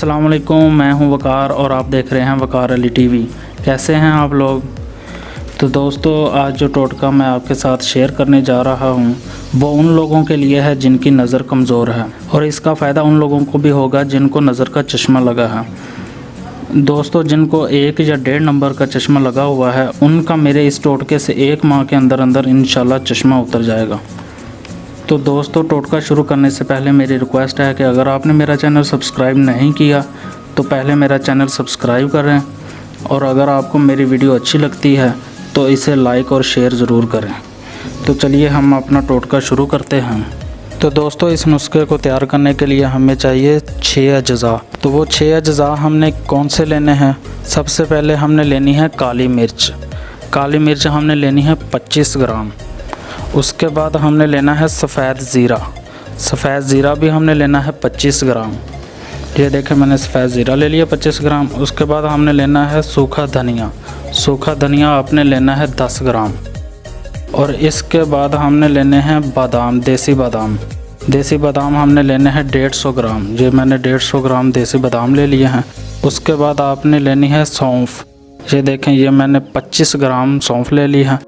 अस्सलाम वालेकुम, मैं हूं वकार और आप देख रहे हैं वकार अली टीवी। कैसे हैं आप लोग? तो दोस्तों, आज जो टोटका मैं आपके साथ शेयर करने जा रहा हूं वो उन लोगों के लिए है जिनकी नज़र कमज़ोर है, और इसका फ़ायदा उन लोगों को भी होगा जिनको नज़र का चश्मा लगा है। दोस्तों, जिनको 1 या 1.5 नंबर का चश्मा लगा हुआ है उनका मेरे इस टोटके से 1 माह के अंदर अंदर इंशाल्लाह चश्मा उतर जाएगा। तो दोस्तों, टोटका शुरू करने से पहले मेरी रिक्वेस्ट है कि अगर आपने मेरा चैनल सब्सक्राइब नहीं किया तो पहले मेरा चैनल सब्सक्राइब करें, और अगर आपको मेरी वीडियो अच्छी लगती है तो इसे लाइक और शेयर ज़रूर करें। तो चलिए हम अपना टोटका शुरू करते हैं। तो दोस्तों, इस नुस्खे को तैयार करने के लिए हमें चाहिए 6 अज्जा। तो वो 6 अज्जा हमने कौन से लेने हैं? सबसे पहले हमने लेनी है काली मिर्च। काली मिर्च हमने लेनी है 25 ग्राम। उसके बाद हमने लेना है सफ़ेद ज़ीरा। सफ़ेद ज़ीरा भी हमने लेना है 25 ग्राम। ये देखें, मैंने सफ़ेद ज़ीरा ले लिया 25 ग्राम। उसके बाद हमने लेना है सूखा धनिया। सूखा धनिया आपने लेना है 10 ग्राम। और इसके बाद हमने लेने हैं बादाम, देसी बादाम। देसी बादाम हमने लेने हैं 150 ग्राम। ये मैंने 150 ग्राम देसी बादाम ले लिए हैं। उसके बाद आपने लेनी है सौंफ। ये देखें, ये मैंने 25 ग्राम सौंफ ले ली है।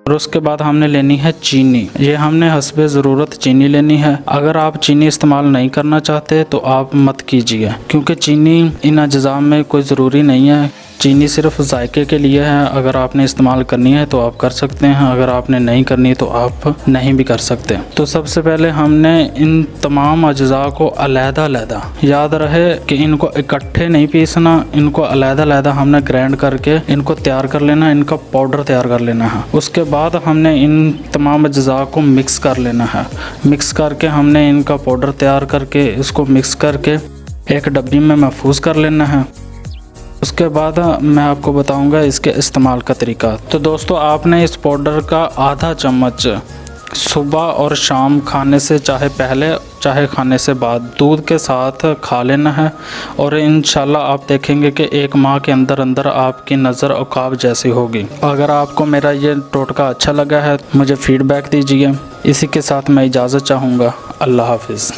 और उसके बाद हमने लेनी है चीनी। ये हमने हस्बे ज़रूरत चीनी लेनी है। अगर आप चीनी इस्तेमाल नहीं करना चाहते तो आप मत कीजिए, क्योंकि चीनी इन अज्जा में कोई ज़रूरी नहीं है। चीनी सिर्फ जायके के लिए है। अगर आपने इस्तेमाल करनी है तो आप कर सकते हैं, अगर आपने नहीं करनी तो आप नहीं भी कर सकते। तो सबसे पहले हमने इन तमाम अज्जा को अलहदा-अलहदा, याद रहे कि इनको इकट्ठे नहीं पीसना, इनको अलहदा-अलहदा हमने ग्राइंड करके इनको तैयार कर लेना, इनका पाउडर तैयार कर लेना है। उसके बाद हमने इन तमाम अज्जा को मिक्स कर लेना है। मिक्स करके हमने इनका पाउडर तैयार करके इसको मिक्स करके एक डब्बी में महफूज कर लेना है। उसके बाद मैं आपको बताऊंगा इसके इस्तेमाल का तरीका। तो दोस्तों, आपने इस पाउडर का आधा चम्मच सुबह और शाम खाने से चाहे पहले चाहे खाने से बाद दूध के साथ खा लेना है, और इंशाल्लाह आप देखेंगे कि 1 माह के अंदर अंदर आपकी नज़र औकाब जैसी होगी। अगर आपको मेरा ये टोटका अच्छा लगा है मुझे फ़ीडबैक दीजिए। इसी के साथ मैं इजाज़त चाहूँगा। अल्लाह हाफिज़।